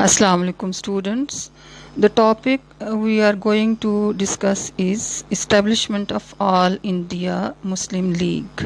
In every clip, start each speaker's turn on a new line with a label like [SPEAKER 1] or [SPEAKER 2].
[SPEAKER 1] Assalamu alaikum students. The topic we are going to discuss is establishment of All India Muslim League.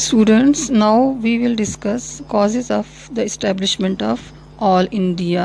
[SPEAKER 1] Students, now we will discuss causes of the establishment of All India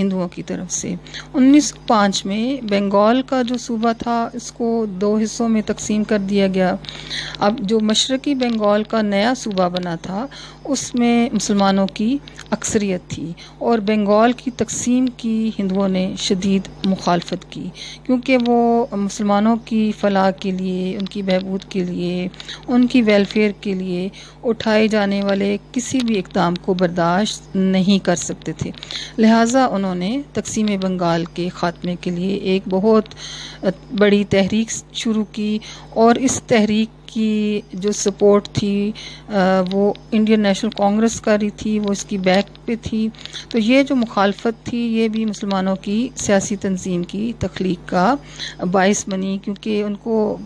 [SPEAKER 1] ہندوؤں کی طرف سے۔ 1905 میں بنگال کا جو صوبہ تھا اس کو 2 حصوں میں تقسیم کر دیا گیا۔ اب جو مشرقی بنگال کا نیا صوبہ بنا تھا اس میں مسلمانوں کی اکثریت تھی، اور بنگال کی تقسیم کی ہندوؤں نے شدید مخالفت کی، کیونکہ وہ مسلمانوں کی فلاح کے لیے، ان کی بہبود کے لیے، ان کی ویلفیئر کے لیے اٹھائے جانے والے کسی بھی اقدام کو برداشت نہیں کر سکتے تھے۔ لہٰذا انہوں نے تقسیم بنگال کے خاتمے کے لیے ایک بہت بڑی تحریک شروع کی، اور اس تحریک کی جو سپورٹ تھی وہ انڈین نیشنل کانگریس کا رہی تھی، وہ اس کی بیک پہ تھی۔ تو یہ جو مخالفت تھی یہ بھی مسلمانوں کی سیاسی تنظیم کی تخلیق کا باعث بنی، کیونکہ ان کو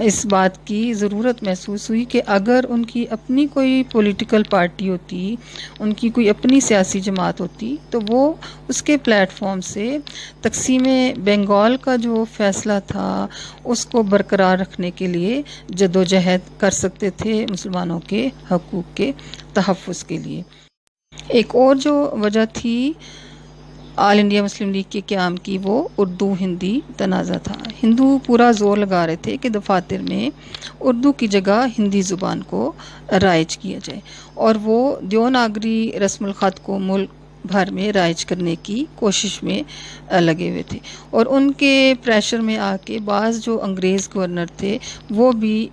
[SPEAKER 1] اس بات کی ضرورت محسوس ہوئی کہ اگر ان کی اپنی کوئی پولیٹیکل پارٹی ہوتی، ان کی کوئی اپنی سیاسی جماعت ہوتی، تو وہ اس کے پلیٹ فارم سے تقسیم بنگال کا جو فیصلہ تھا اس کو برقرار رکھنے کے لیے جدوجہد کر سکتے تھے مسلمانوں کے حقوق کے تحفظ کے لیے۔ ایک اور جو وجہ تھی آل انڈیا مسلم لیگ کے قیام کی، وہ اردو ہندی تنازع تھا۔ ہندو پورا زور لگا رہے تھے کہ دفاتر میں اردو کی جگہ ہندی زبان کو رائج کیا جائے، اور وہ دیوناگری رسم الخط کو ملک بھر میں رائج کرنے کی کوشش میں لگے ہوئے تھے، اور ان کے پریشر میں آ کے بعض جو انگریز گورنر تھے وہ بھی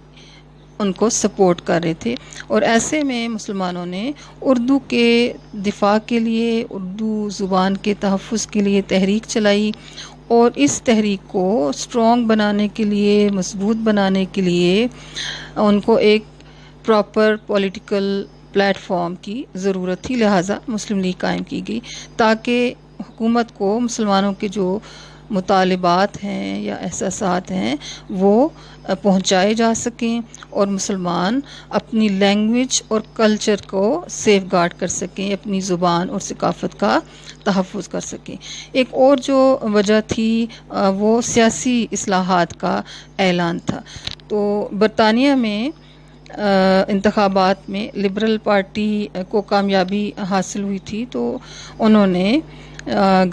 [SPEAKER 1] ان کو سپورٹ کر رہے تھے، اور ایسے میں مسلمانوں نے اردو کے دفاع کے لیے، اردو زبان کے تحفظ کے لیے تحریک چلائی، اور اس تحریک کو اسٹرانگ بنانے کے لیے، مضبوط بنانے کے لیے ان کو ایک پراپر پولیٹیکل پلیٹ فارم کی ضرورت تھی۔ لہٰذا مسلم لیگ قائم کی گئی تاکہ حکومت کو مسلمانوں کے جو مطالبات ہیں یا احساسات ہیں وہ پہنچائے جا سکیں، اور مسلمان اپنی لینگویج اور کلچر کو سیف گارڈ کر سکیں، اپنی زبان اور ثقافت کا تحفظ کر سکیں۔ ایک اور جو وجہ تھی وہ سیاسی اصلاحات کا اعلان تھا۔ تو برطانیہ میں انتخابات میں لبرل پارٹی کو کامیابی حاصل ہوئی تھی، تو انہوں نے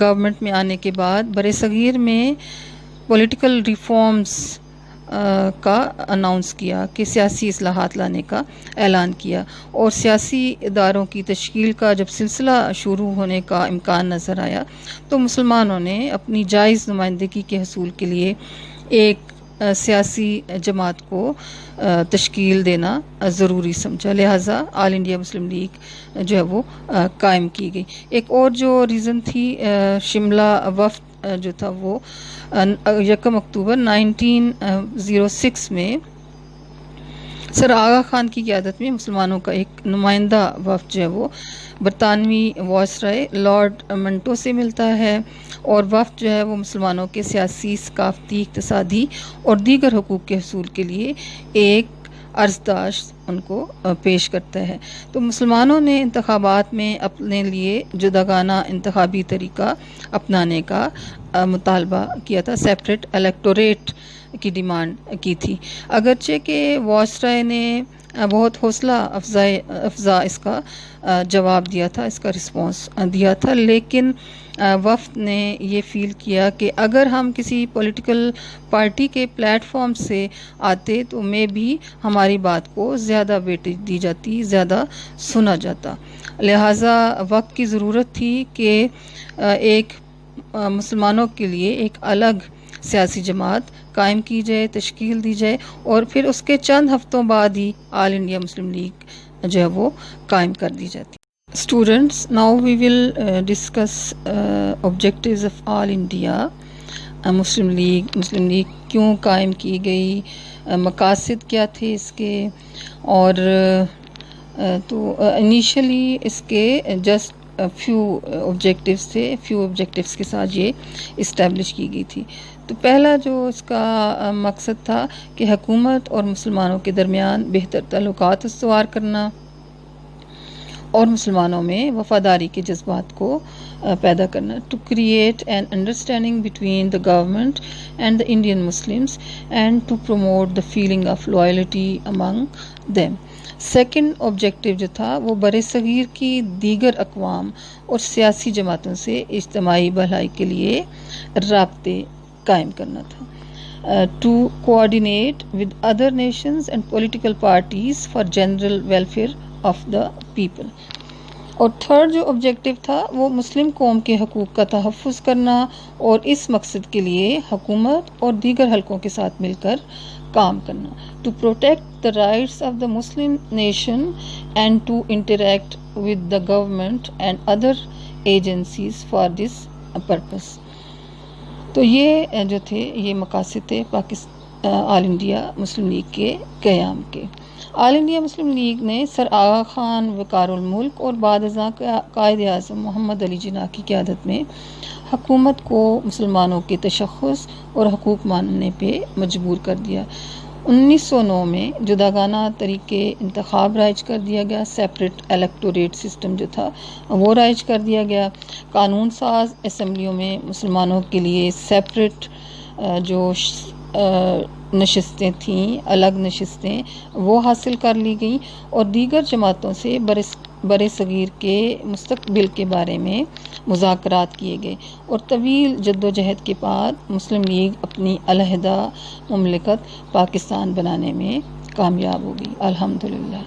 [SPEAKER 1] گورنمنٹ میں آنے کے بعد برصغیر میں پولیٹیکل ریفارمز کا اناؤنس کیا، کہ سیاسی اصلاحات لانے کا اعلان کیا، اور سیاسی اداروں کی تشکیل کا جب سلسلہ شروع ہونے کا امکان نظر آیا تو مسلمانوں نے اپنی جائز نمائندگی کے حصول کے لیے ایک سیاسی جماعت کو تشکیل دینا ضروری سمجھا۔ لہٰذا آل انڈیا مسلم لیگ جو ہے وہ قائم کی گئی۔ ایک اور جو ریزن تھی، شملہ وفد جو تھا وہ 1 اکتوبر 1906 میں سر آغا خان کی قیادت میں مسلمانوں کا ایک نمائندہ وفد جو ہے وہ برطانوی وائسرائے لارڈ منٹو سے ملتا ہے، اور وفد جو ہے وہ مسلمانوں کے سیاسی، ثقافتی، اقتصادی اور دیگر حقوق کے حصول کے لیے ایک عرضداشت ان کو پیش کرتا ہے۔ تو مسلمانوں نے انتخابات میں اپنے لیے جداگانہ انتخابی طریقہ اپنانے کا مطالبہ کیا تھا، سیپریٹ الیکٹوریٹ کی ڈیمانڈ کی تھی، اگرچہ کہ وائسرائے نے بہت حوصلہ افزا اس کا جواب دیا تھا، اس کا رسپانس دیا تھا، لیکن وفد نے یہ فیل کیا کہ اگر ہم کسی پولیٹیکل پارٹی کے پلیٹ فارم سے آتے تو میں بھی ہماری بات کو زیادہ ویٹیج دی جاتی، زیادہ سنا جاتا۔ لہٰذا وقت کی ضرورت تھی کہ ایک مسلمانوں کے لیے ایک الگ سیاسی جماعت قائم کی جائے، تشکیل دی جائے، اور پھر اس کے چند ہفتوں بعد ہی آل انڈیا مسلم لیگ جو ہے وہ قائم کر دی جاتی۔ Students, now we will discuss objectives of All India Muslim League۔ Muslim league کیوں قائم کی گئی، مقاصد کیا تھے اس کے، اور تو انیشلی اس کے جسٹ فیو آبجیکٹیوز تھے، فیو آبجیکٹیوز کے ساتھ یہ اسٹیبلش کی گئی تھی۔ تو پہلا جو اس کا مقصد تھا کہ حکومت اور مسلمانوں کے درمیان بہتر تعلقات استوار کرنا، اور مسلمانوں میں وفاداری کے جذبات کو پیدا کرنا، to create an understanding between the government and the Indian Muslims and to promote the feeling of loyalty among them. Second objective جو تھا وہ بر صغیر کی دیگر اقوام اور سیاسی جماعتوں سے اجتماعی بھلائی کے لیے رابطے قائم کرنا تھا، to coordinate with other nations and political parties for general welfare of the people. اور تھرڈ جو آبجیکٹیو تھا وہ مسلم قوم کے حقوق کا تحفظ کرنا اور اس مقصد کے لیے حکومت اور دیگر حلقوں کے ساتھ مل کر کام کرنا، to protect the rights of the Muslim nation and to interact with the government and other agencies for this purpose. تو یہ جو تھے یہ مقاصد تھے آل انڈیا مسلم لیگ کے قیام کے۔ آل انڈیا مسلم لیگ نے سر آغا خان وقار الملک اور بعد ازاں قائد اعظم محمد علی جناح کی قیادت میں حکومت کو مسلمانوں کے تشخص اور حقوق ماننے پہ مجبور کر دیا۔ 1909 میں جداگانہ طریقے انتخاب رائج کر دیا گیا، سیپریٹ الیکٹوریٹ سسٹم جو تھا وہ رائج کر دیا گیا، قانون ساز اسمبلیوں میں مسلمانوں کے لیے سیپریٹ جو نشستیں تھیں، الگ نشستیں وہ حاصل کر لی گئیں، اور دیگر جماعتوں سے بر صغیر کے مستقبل کے بارے میں مذاکرات کیے گئے، اور طویل جدوجہد کے بعد مسلم لیگ اپنی علیحدہ مملکت پاکستان بنانے میں کامیاب ہوگی، الحمدللہ۔